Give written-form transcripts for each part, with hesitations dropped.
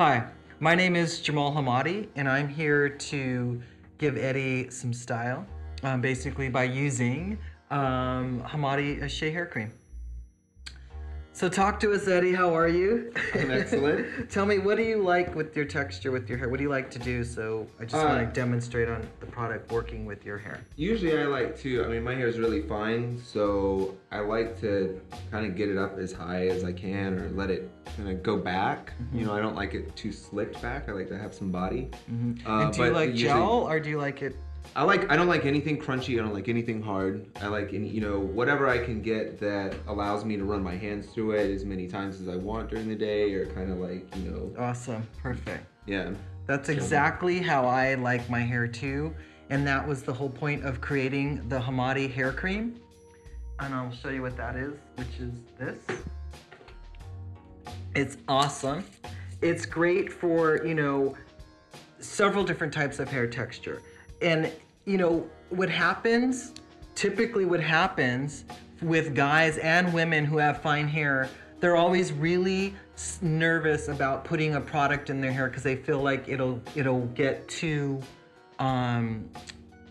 Hi, my name is Jamal Hamadi, and I'm here to give Eddie some style, basically by using Hamadi Shea hair cream. So talk to us, Eddie. How are you? I'm excellent. Tell me, what do you like with your texture, with your hair? What do you like to do? So I just want to demonstrate on the product working with your hair. Usually I like to, my hair is really fine, so I like to kind of get it up as high as I can or let it kind of go back. You know, I don't like it too slicked back. I like to have some body. And do you like gel or do you like it? I don't like anything crunchy. I don't like anything hard. I like whatever I can get that allows me to run my hands through it as many times as I want during the day, or kind of like, Awesome, perfect. Yeah. That's exactly how I like my hair too. And that was the whole point of creating the Hamadi hair cream. And I'll show you what that is, which is this. It's awesome. It's great for, several different types of hair texture. And typically what happens with guys and women who have fine hair, they're always really nervous about putting a product in their hair because they feel like it'll get too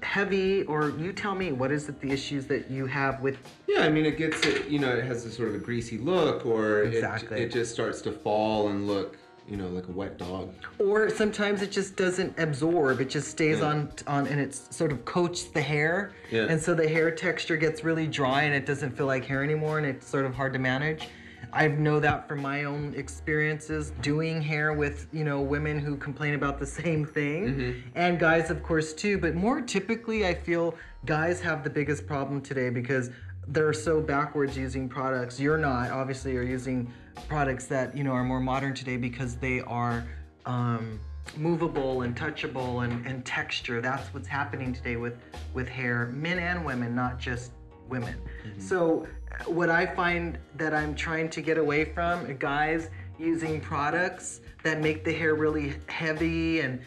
heavy. Or you tell me, what is it, the issues that you have with? Yeah, it has this sort of a greasy look, or Exactly. it just starts to fall and look like a wet dog. Or sometimes it just doesn't absorb. It just stays on and it sort of coats the hair. Yeah. And so the hair texture gets really dry and it doesn't feel like hair anymore, and it's sort of hard to manage. I know that from my own experiences doing hair with, women who complain about the same thing. And guys, of course, too. But more typically, I feel guys have the biggest problem today because they're so backwards using products. You're not, obviously. You're using products that are more modern today because they are movable and touchable and texture. That's what's happening today with hair, men and women, not just women. So what I find that I'm trying to get away from, guys using products that make the hair really heavy and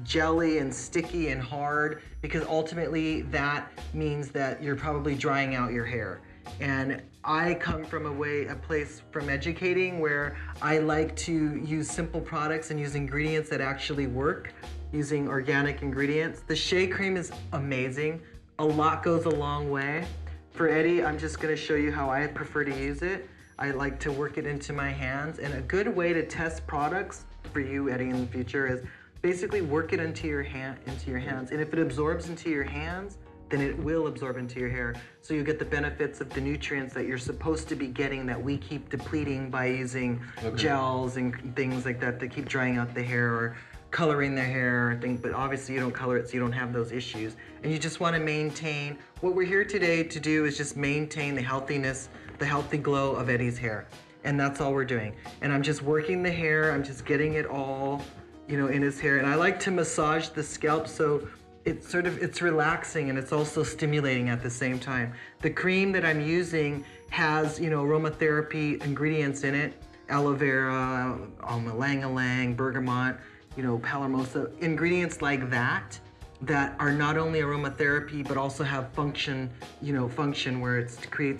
jelly and sticky and hard, because ultimately that means that you're probably drying out your hair. And I come from a place from educating where I like to use simple products and use ingredients that actually work, using organic ingredients. The Shea cream is amazing. A lot goes a long way. For Eddie, I'm just gonna show you how I prefer to use it. I like to work it into my hands, and a good way to test products for you, Eddie, in the future is basically work it into your hands. And if it absorbs into your hands, then it will absorb into your hair. So you get the benefits of the nutrients that you're supposed to be getting that we keep depleting by using gels and things like that that keep drying out the hair or coloring the hair or things. But obviously you don't color it, so you don't have those issues. And you just want to maintain, what we're here today to do is just maintain the healthiness, the healthy glow of Eddie's hair. And that's all we're doing. And I'm just working the hair, I'm just getting it all, in his hair. And I like to massage the scalp so it's relaxing and it's also stimulating at the same time. The cream that I'm using has, aromatherapy ingredients in it, aloe vera, ylang-ylang, bergamot, palomosa, ingredients like that are not only aromatherapy but also have function where it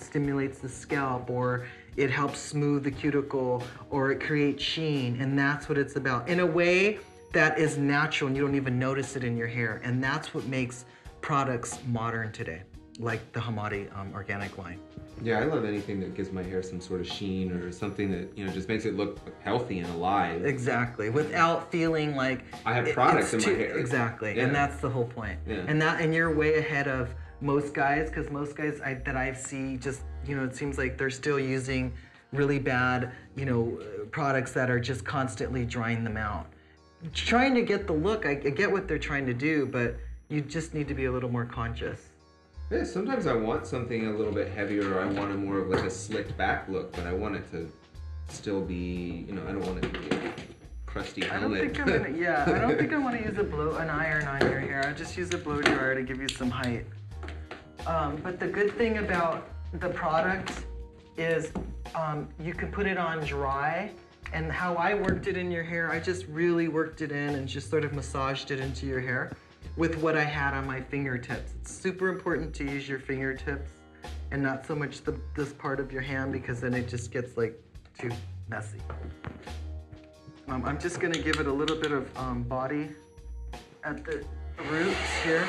stimulates the scalp, or it helps smooth the cuticle, or it creates sheen, and that's what it's about. In a way that is natural and you don't even notice it in your hair. And that's what makes products modern today, like the Hamadi organic line. Yeah, I love anything that gives my hair some sort of sheen, or something that just makes it look healthy and alive. Exactly, without feeling like I have products in my hair. Exactly, yeah. And that's the whole point. Yeah. And you're way ahead of most guys, because most guys that I see just it seems like they're still using really bad products that are just constantly drying them out. Trying to get the look, I get what they're trying to do, but you just need to be a little more conscious. Yeah, sometimes I want something a little bit heavier, or I want a more of like a slicked back look, but I want it to still be, I don't want it to be a crusty helmet. I don't think I want to use an iron on your hair. I just use a blow dryer to give you some height. But the good thing about the product is you can put it on dry. And how I worked it in your hair, I just really worked it in and just sort of massaged it into your hair with what I had on my fingertips. It's super important to use your fingertips and not so much this part of your hand, because then it just gets like too messy. I'm just gonna give it a little bit of body at the roots here.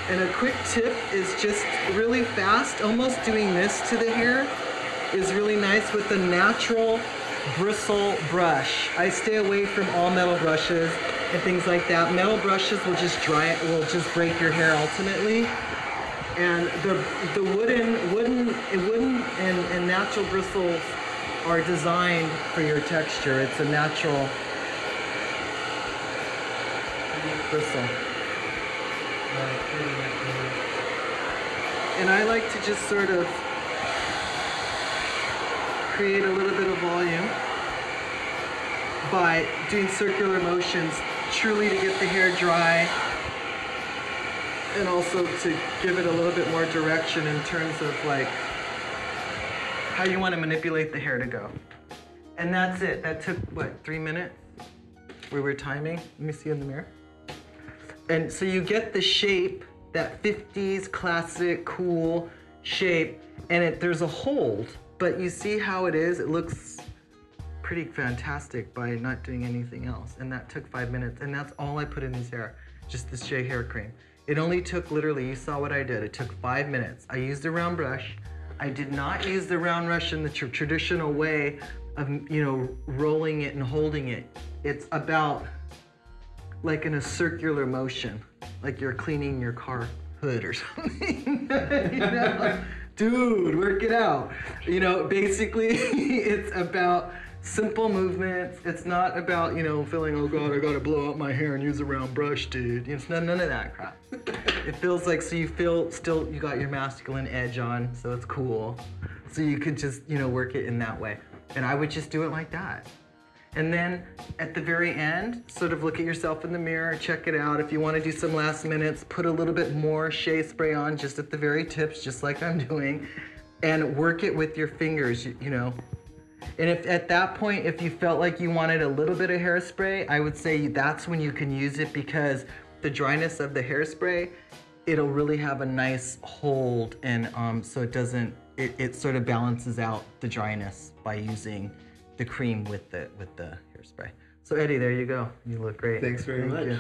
And a quick tip is just really fast, almost doing this to the hair is really nice with the natural bristle brush. I stay away from all metal brushes and things like that. Metal brushes will just dry it, will just break your hair ultimately. And the wooden and natural bristles are designed for your texture. It's a natural bristle. And I like to just sort of create a little bit of volume by doing circular motions, truly to get the hair dry, and also to give it a little bit more direction in terms of like how you want to manipulate the hair to go. And that's it. That took, what, 3 minutes? We were timing. Let me see in the mirror. And so you get the shape, that 50s classic cool shape, and there's a hold, but you see how it is? It looks pretty fantastic by not doing anything else. And that took 5 minutes, and that's all I put in his hair, just the Shea hair cream. It only took literally, you saw what I did, it took 5 minutes. I used a round brush. I did not use the round brush in the traditional way of, you know, rolling it and holding it. It's about like in a circular motion, like you're cleaning your car hood or something. You know? Dude, work it out. You know, basically it's about simple movements. It's not about, you know, feeling, oh God, I gotta blow out my hair and use a round brush, dude. It's none of that crap. It feels like, so you feel still, you got your masculine edge on, so it's cool. So you could just, you know, work it in that way. And I would just do it like that. And then at the very end, sort of look at yourself in the mirror, check it out. If you want to do some last minutes, put a little bit more Shea spray on just at the very tips, just like I'm doing, and work it with your fingers, you know. And if at that point, if you felt like you wanted a little bit of hairspray, I would say that's when you can use it, because the dryness of the hairspray, it'll really have a nice hold, and so it doesn't, it sort of balances out the dryness by using the cream with the hairspray. So Eddie, there you go. You look great. Thanks very much. You.